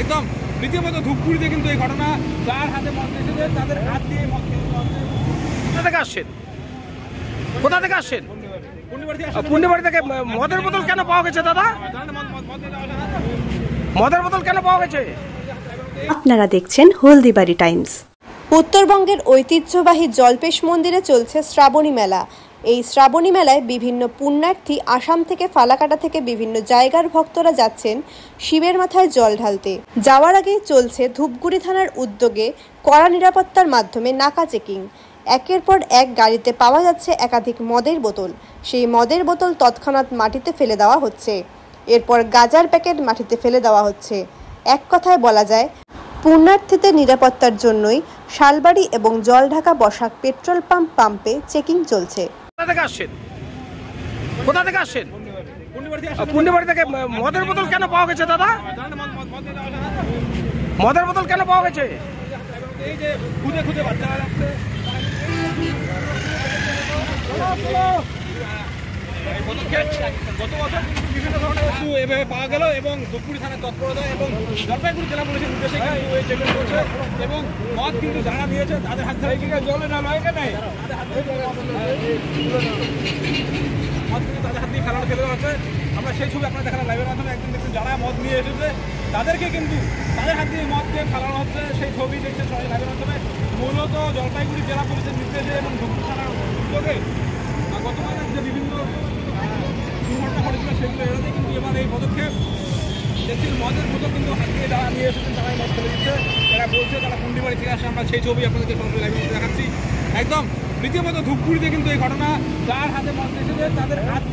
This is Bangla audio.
একদম রীতিমতো ধূপগুড়িতে কিন্তু এই ঘটনা, যার হাতে মদ এসেছে তাদের হাত দিয়ে মদ খেতে হচ্ছে। কোথা থেকে আসছেন? কোথা থেকে আসছেন? পুন্ডিবাড়ি থেকে। মদের বোতল কেন পাওয়া গেছে দাদা? মদের বোতল কেন পাওয়া গেছে? আপনারা দেখছেন হলদিবাড়ি টাইমস। উত্তরবঙ্গের ঐতিহ্যবাহী জল্পেশ মন্দিরে চলছে শ্রাবণী মেলা। এই শ্রাবণী মেলায় বিভিন্ন পুণ্যার্থী আসাম থেকে, ফালাকাটা থেকে বিভিন্ন জায়গার ভক্তরা যাচ্ছেন শিবের মাথায় জল ঢালতে। যাওয়ার আগেই চলছে ধূপগুড়ি থানার উদ্যোগে কড়া নিরাপত্তার মাধ্যমে নাকা চেকিং। একের পর এক গাড়িতে পাওয়া যাচ্ছে একাধিক মদের বোতল। সেই মদের বোতল তৎক্ষণাৎ মাটিতে ফেলে দেওয়া হচ্ছে। এরপর গাঁজার প্যাকেট মাটিতে ফেলে দেওয়া হচ্ছে। এক কথায় বলা যায়, পুণ্যার্থীদের নিরাপত্তার জন্যই শালবাড়ি এবং জলঢাকা বসাক পেট্রোল পাম্পে চেকিং চলছে। কোথা থেকে আসছেন? কোথা থেকে আসছেন? পুন্ডিবাড়ি থেকে। মদের বোতল কেন পাওয়া গেছে দাদা? মদের বোতল কেন পাওয়া গেছে? এই যে খুঁজে খুঁজে বাচ্চারা যাচ্ছে, গত বছর বিভিন্ন ধরনের বস্তু এভাবে পাওয়া গেল এবং ধূপগুড়ি থানার তৎপরতা এবং জলপাইগুড়ি জেলা পুলিশের নির্দেশে কিন্তু এই চেকিং করছে এবং মদ কিন্তু যারা নিয়েছে তাদের হাত ধরে জলে না নয় কেন মদ কিন্তু তাদের হাত দিয়ে ফেলানো ফেলে দেওয়া হচ্ছে। আমরা সেই ছবি আপনারা দেখালাম লাইভের মাধ্যমে। একদিন দেখুন যারা মদ নিয়ে এসেছে তাদেরকে কিন্তু তাদের হাত দিয়ে মদ দিয়ে ফেলানো হচ্ছে, সেই ছবি দেখছেন সবাই লাইভের মাধ্যমে। মূলত জলপাইগুড়ি জেলা পুলিশের নির্দেশে এবং ধূপগুড়ি থানার উদ্যোগে গতকাল যে বিভিন্ন দুর্ঘটনা ঘটেছিল সেগুলো এড়াতে কিন্তু এবার এই পদক্ষেপ। দেখছেন মদের বোতল কিন্তু হাত দিয়ে যারা নিয়ে এসেছেন তারাই মদ ফেলে দিচ্ছে। এরা বলছে তারা পুন্ডিবাড়ি থেকে আসে। আমরা সেই ছবি আপনাদেরকে সরাসরি লাইভের মধ্যে দেখাচ্ছি। একদম রীতিমতো ধূপগুড়িতে কিন্তু এই ঘটনা, যার হাতে মদ এসেছে তাদের হাত